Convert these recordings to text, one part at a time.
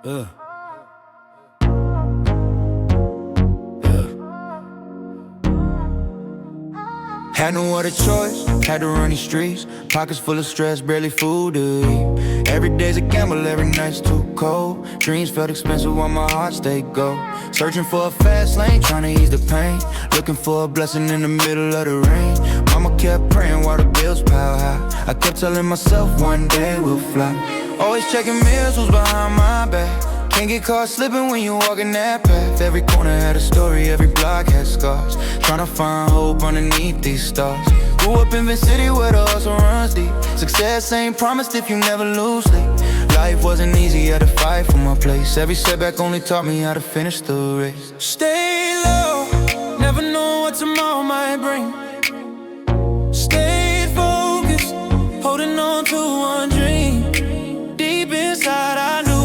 Yeah. Had no other choice, had to run these streets. Pockets full of stress, barely food to eat. Every day's a gamble, every night's too cold. Dreams felt expensive while my heart stayed gold. Searching for a fast lane, trying to ease the pain. Looking for a blessing in the middle of the rain. Mama kept praying while the bills piled high. I kept telling myself one day we'll fly. Always checking mirrors, who's behind my back. Can't get caught slipping when you walk in that path. Every corner had a story, every block had scars. Trying to find hope underneath these stars. Grew up in Vince City where the hustle runs deep. Success ain't promised if you never lose sleep. Life wasn't easy, had to fight for my place. Every setback only taught me how to finish the race. Stay low, never know what tomorrow might bring. Stayed focused, holding on to one dream. Deep inside I knew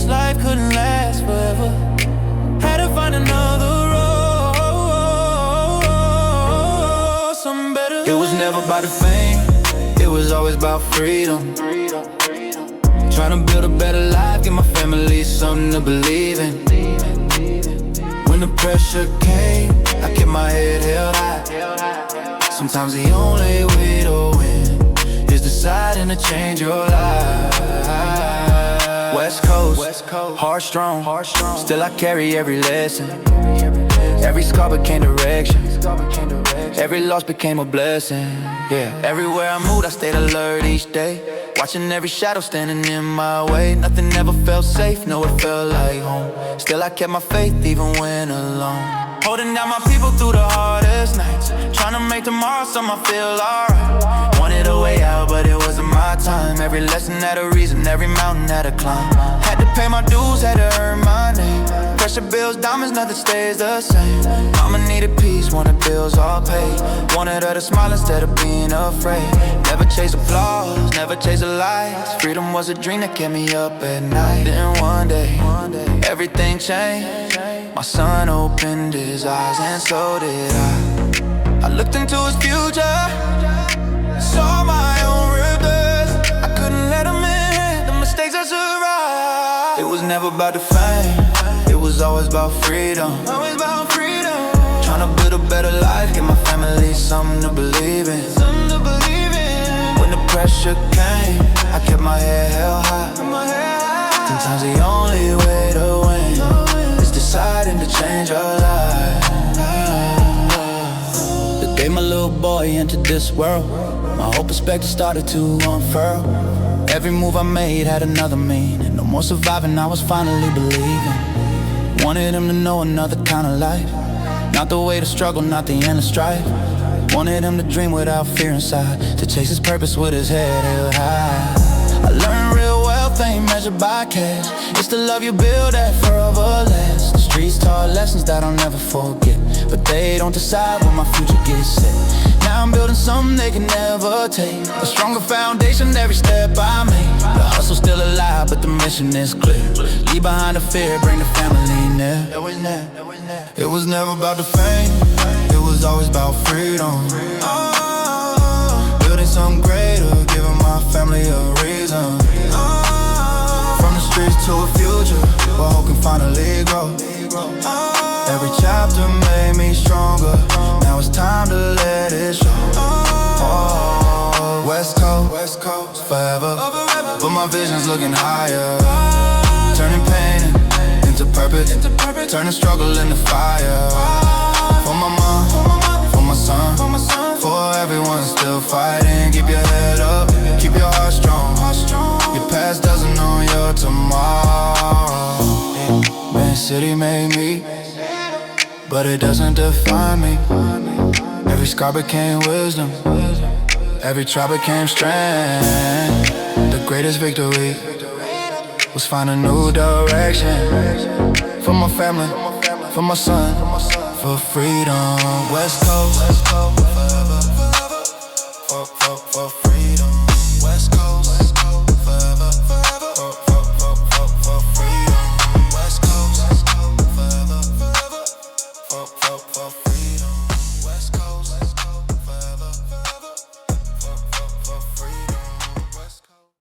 life couldn't last forever. Had to find another road, something better. It was never about the fame, it was always about freedom. Trying to build a better life, give my family something to believe in. When the pressure came, I kept my head held high. Sometimes the only way to win is deciding to change your life. West Coast, hard strong, still I carry every lesson. Every scar became direction, every loss became a blessing. Yeah, everywhere I moved I stayed alert each day, watching every shadow standing in my way. Nothing ever felt safe, no it felt like home. Still I kept my faith even when alone. Holding down my people through the hardest nights, trying to make tomorrow something I feel alright. Wanted a way out but it wasn't my time. Every lesson had a reason, every mountain had a climb. Had to pay my dues, had to earn my name. Pressure builds diamonds, nothing stays the same. Mama needed peace, wanted bills all paid. Wanted her to smile instead of being afraid. Never chase applause, never chase the lights. Freedom was a dream that kept me up at night. Then one day, everything changed. My son opened his eyes and so did I looked into his future, saw my own regrets. I couldn't let him in, the mistakes I survived. It was never about the fame, it was always about freedom. Trying to build a better life, give my family something to believe in. When the pressure came, I kept my head held high. Sometimes the only way to win is deciding to change your life. The day my little boy entered this world, my whole perspective started to unfurl. Every move I made had another meaning. No more surviving, I was finally believing. Wanted him to know another kind of life, not the way to struggle, not the endless strife. Wanted him to dream without fear inside, to chase his purpose with his head held high. I learned real wealth ain't measured by cash, it's the love you build that forever lasts. The streets taught lessons that I'll never forget, but they don't decide when my future gets set. Now I'm building something they can never take, a stronger foundation every step I make. The hustle's still alive, but the mission is clear. Leave behind the fear, bring the family near. It was never about the fame, it was always about freedom. Building something greater, giving my family a reason. From the streets to a future where hope can finally grow. Every chapter made me stronger, now it's time to let it show. West Coast, forever, but my vision's looking higher. Turning pain into purpose, turning struggle into fire. For my mom, for my son, for everyone still fighting. Keep your head up, keep your heart strong. Your past doesn't know your tomorrow. Man, city made me, but it doesn't define me. Every scar became wisdom, every trial became strength. The greatest victory was find a new direction. For my family, for my son, for freedom. West Coast, forever, for